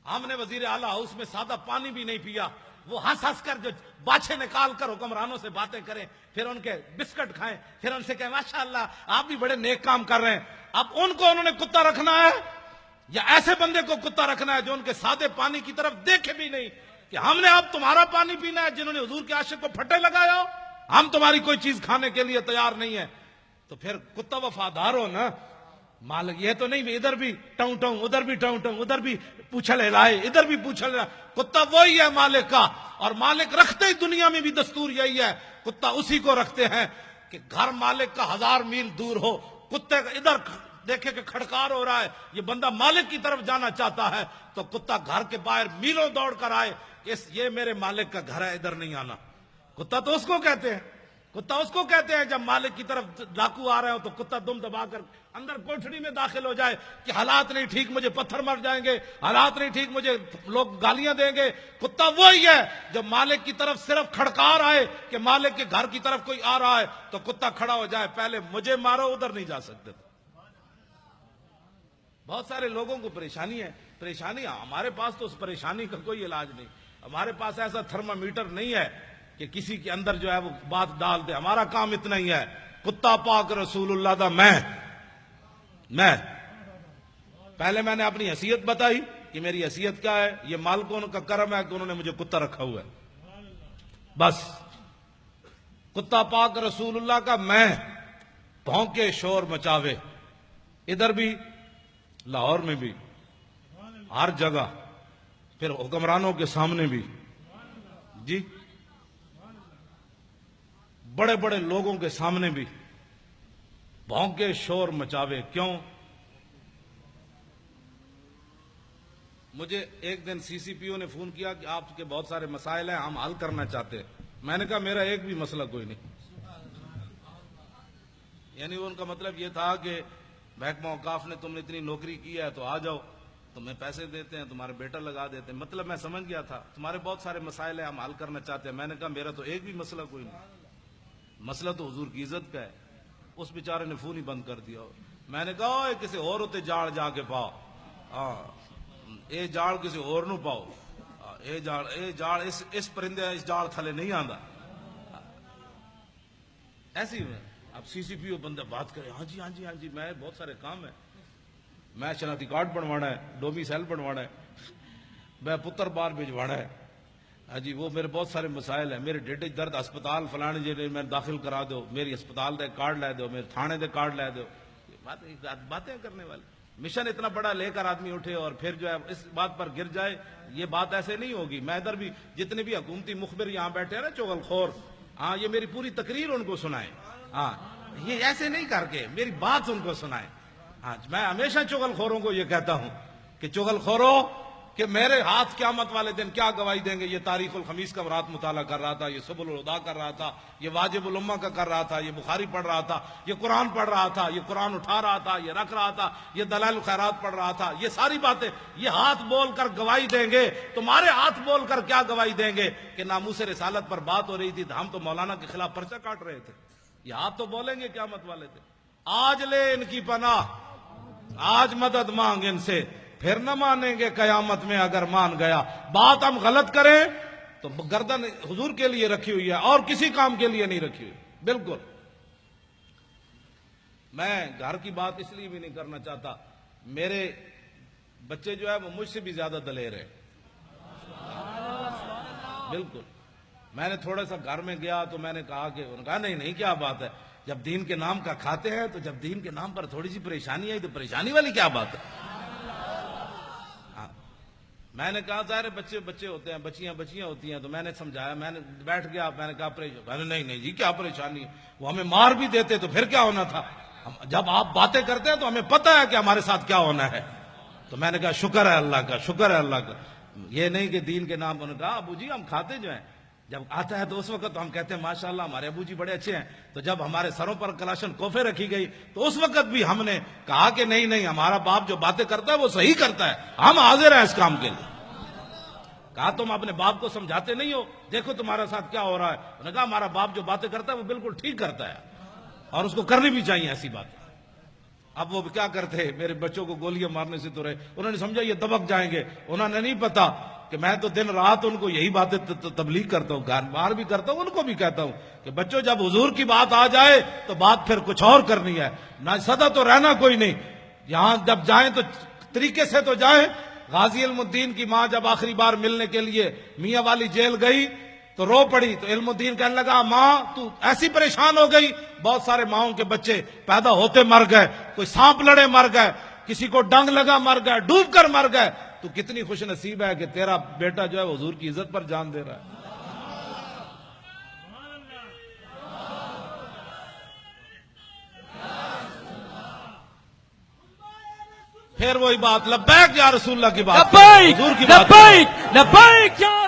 ہم نے وزیر اعلیٰ ہاؤس میں سادہ پانی بھی نہیں پیا، وہ ہنس ہنس کر جو باچھے نکال کر حکمرانوں سے باتیں کریں، پھر ان کے بسکٹ کھائیں، پھر ان سے کہیں ماشاءاللہ آپ بھی بڑے نیک کام کر رہے ہیں۔ اب ان کو انہوں نے کتا رکھنا ہے یا ایسے بندے کو کتا رکھنا ہے جو ان کے سادے پانی کی طرف دیکھے بھی نہیں کہ ہم نے اب تمہارا پانی پینا ہے، جنہوں نے حضور کے عاشق کو پھٹے لگایا ہو، ہم تمہاری کوئی چیز کھانے کے لیے تیار نہیں ہے۔ تو پھر کتا وفادار ہو نا مالک، یہ تو نہیں ادھر بھی ٹاؤں ٹاؤں ادھر بھی ٹاؤں ٹاؤں ادھر بھی پوچھل ہلائے ادھر بھی پوچھل ہلائے۔ کتا وہی ہے مالک کا، اور مالک رکھتے ہی دنیا میں بھی دستور یہی ہے، کتا اسی کو رکھتے ہیں کہ گھر مالک کا 1000 میل دور ہو، کتے ادھر دیکھے کہ کھڑکار ہو رہا ہے، یہ بندہ مالک کی طرف جانا چاہتا ہے، تو کتا گھر کے باہر میلوں دوڑ کر آئے کہ یہ میرے مالک کا گھر ہے، ادھر نہیں آنا۔ کتا تو اس کو کہتے ہیں، کتا اس کو کہتے ہیں جب مالک کی طرف ڈاکو آ رہے ہو تو کتا دم دبا کر اندر کوٹھڑی میں داخل ہو جائے کہ حالات نہیں ٹھیک، مجھے پتھر مر جائیں گے، حالات نہیں ٹھیک، مجھے لوگ گالیاں دیں گے۔ کتا وہی ہے جب مالک کی طرف صرف کھڑکار آئے کہ مالک کے گھر کی طرف کوئی آ رہا ہے تو کتا کھڑا ہو جائے، پہلے مجھے مارو، ادھر نہیں جا سکتے۔ بہت سارے لوگوں کو پریشانی ہے، پریشانی ہمارے پاس تو اس پریشانی کا کوئی علاج نہیں، ہمارے پاس ایسا تھرمامیٹر نہیں ہے کہ کسی کے اندر جو ہے وہ بات ڈال دے، ہمارا کام اتنا ہی ہے، کتا پاک رسول اللہ دا میں پہلے میں نے اپنی حیثیت بتائی کہ میری حیثیت کیا ہے، یہ مالکوں کا کرم ہے کہ انہوں نے مجھے کتا رکھا ہوا ہے، بس کتا پاک رسول اللہ کا میں، بھونکے شور مچاوے، ادھر بھی لاہور میں بھی ہر جگہ، پھر حکمرانوں کے سامنے بھی، جی بڑے بڑے لوگوں کے سامنے بھی بھونکے شور مچاوے۔ کیوں؟ مجھے ایک دن سی سی پی او نے فون کیا کہ آپ کے بہت سارے مسائل ہیں، ہم حل کرنا چاہتے ہیں۔ میں نے کہا میرا ایک بھی مسئلہ کوئی نہیں، یعنی ان کا مطلب یہ تھا کہ محکمہ اوقاف نے تم نے اتنی نوکری کی ہے تو آ جاؤ، تمہیں پیسے دیتے ہیں، تمہارے بیٹا لگا دیتے ہیں۔ مطلب میں سمجھ گیا تھا تمہارے بہت سارے مسائل ہیں، ہم حل کرنا چاہتے ہیں۔ میں نے کہا میرا تو ایک بھی مسئلہ کوئی نہیں، مسئلہ تو حضور کی عزت کا ہے۔ اس بیچارے نے فون ہی بند کر دیا۔ میں نے کہا کسی اور ہوتے جاڑ جا کے پاؤ، اے جاڑ کسی اور نو پاؤ، اے جاڑ اس پرندے اس جاڑ تھلے نہیں آندا۔ ایسی میں اب سی سی پی او بندہ بات کرے، ہاں جی ہاں جی ہاں جی، میں بہت سارے کام ہیں، میں شناختی کارڈ بنوانا ہے، ڈومیسائل بنوانا ہے، میں پتر بار بھجوانا ہے، ہاں جی وہ میرے بہت سارے مسائل ہیں، میرے ڈیڈے درد ہسپتال فلانے جی میں داخل کرا دو، میری ہسپتال دے کارڈ لے دو، میرے تھانے دے کارڈ لے دو۔ باتیں کرنے والے مشن اتنا بڑا لے کر آدمی اٹھے اور پھر جو ہے اس بات پر گر جائے، یہ بات ایسے نہیں ہوگی۔ میں ادھر بھی جتنے بھی حکومتی مخبر یہاں بیٹھے ہیں نا چغل خور، ہاں یہ میری پوری تقریر ان کو سنائیں، ہاں یہ ایسے نہیں کر کے میری بات ان کو سنائیں۔ ہاں میں ہمیشہ چغل خوروں کو یہ کہتا ہوں کہ چغل خوروں کہ میرے ہاتھ قیامت والے دن کیا گواہی دیں گے۔ یہ تاریخ الخمیس کا رات مطالعہ کر رہا تھا، یہ سبل الہدا کر رہا تھا، یہ واجب الامہ کا کر رہا تھا، یہ بخاری پڑھ رہا تھا، یہ قرآن پڑھ رہا تھا، یہ قرآن اٹھا رہا تھا، یہ رکھ رہا تھا، یہ دلائل الخیرات پڑھ رہا تھا، یہ ساری باتیں یہ ہاتھ بول کر گواہی دیں گے۔ تمہارے ہاتھ بول کر کیا گواہی دیں گے کہ ناموس رسالت پر بات ہو رہی تھی تو ہم تو مولانا کے خلاف پرچہ کاٹ رہے تھے۔ یہ ہاتھ تو بولیں گے قیامت والے تھے، آج لے ان کی پناہ، آج مدد مانگ ان سے، پھر نہ مانیں گے قیامت میں اگر مان گیا۔ بات ہم غلط کریں تو گردن حضور کے لیے رکھی ہوئی ہے اور کسی کام کے لیے نہیں رکھی ہوئی، بالکل۔ میں گھر کی بات اس لیے بھی نہیں کرنا چاہتا، میرے بچے جو ہے وہ مجھ سے بھی زیادہ دلیر ہے، بالکل۔ میں نے تھوڑا سا گھر میں گیا تو میں نے کہا کہ انہوں نے کہا نہیں کیا بات ہے، جب دین کے نام کا کھاتے ہیں تو جب دین کے نام پر تھوڑی سی پریشانی آئی تو پریشانی والی کیا بات ہے۔ میں نے کہا ظاہر بچے ہوتے ہیں، بچیاں ہوتی ہیں، تو میں نے سمجھایا، میں نے بیٹھ گیا، میں نے کہا نہیں جی کیا پریشانی ہے، وہ ہمیں مار بھی دیتے تو پھر کیا ہونا تھا، جب آپ باتیں کرتے ہیں تو ہمیں پتہ ہے کہ ہمارے ساتھ کیا ہونا ہے۔ تو میں نے کہا شکر ہے اللہ کا، شکر ہے اللہ کا، یہ نہیں کہ دین کے نام پر۔ نے کہا ابو جی ہم کھاتے جو ہیں جب آتا ہے تو اس وقت ہم کہتے ہیں ماشاءاللہ ہمارے ابو جی بڑے اچھے ہیں، تو جب ہمارے سروں پر کلاشن کوفے رکھی گئی تو اس وقت بھی ہم نے کہا کہ نہیں ہمارا باپ جو باتیں کرتا ہے وہ صحیح کرتا ہے، ہم حاضر ہیں اس کام کے لیے۔ کہا تم اپنے باپ کو سمجھاتے نہیں ہو، دیکھو تمہارے ساتھ کیا ہو رہا ہے۔ انہوں نے کہا ہمارا باپ جو باتیں کرتا ہے وہ بالکل ٹھیک کرتا ہے اور اس کو کرنی بھی چاہیے ایسی باتیں۔ اب وہ کیا کرتے، میرے بچوں کو گولیاں مارنے سے تو رہے، انہوں نے سمجھا یہ دبک جائیں گے، انہوں نے نہیں پتا کہ میں تو دن رات ان کو یہی باتیں تبلیغ کرتا ہوں، گھر بار بھی کرتا ہوں، ان کو بھی کہتا ہوں کہ بچوں جب حضور کی بات آ جائے تو بات پھر کچھ اور کرنی ہے، نہ سدا تو رہنا کوئی نہیں، یہاں جب جائیں تو طریقے سے تو جائیں۔ غازی علم الدین کی ماں جب آخری بار ملنے کے لیے میاں والی جیل گئی تو رو پڑی، تو علم الدین کہنے لگا ماں تو ایسی پریشان ہو گئی، بہت سارے ماؤں کے بچے پیدا ہوتے مر گئے، کوئی سانپ لڑے مر گئے، کسی کو ڈنگ لگا مر گئے، ڈوب کر مر گئے، تو کتنی خوش نصیب ہے کہ تیرا بیٹا جو ہے حضور کی عزت پر جان دے رہا ہے۔ پھر وہی بات، لبیک یا رسول اللہ کی بات، لبیک حضور کی بات، لبیک لبیک یا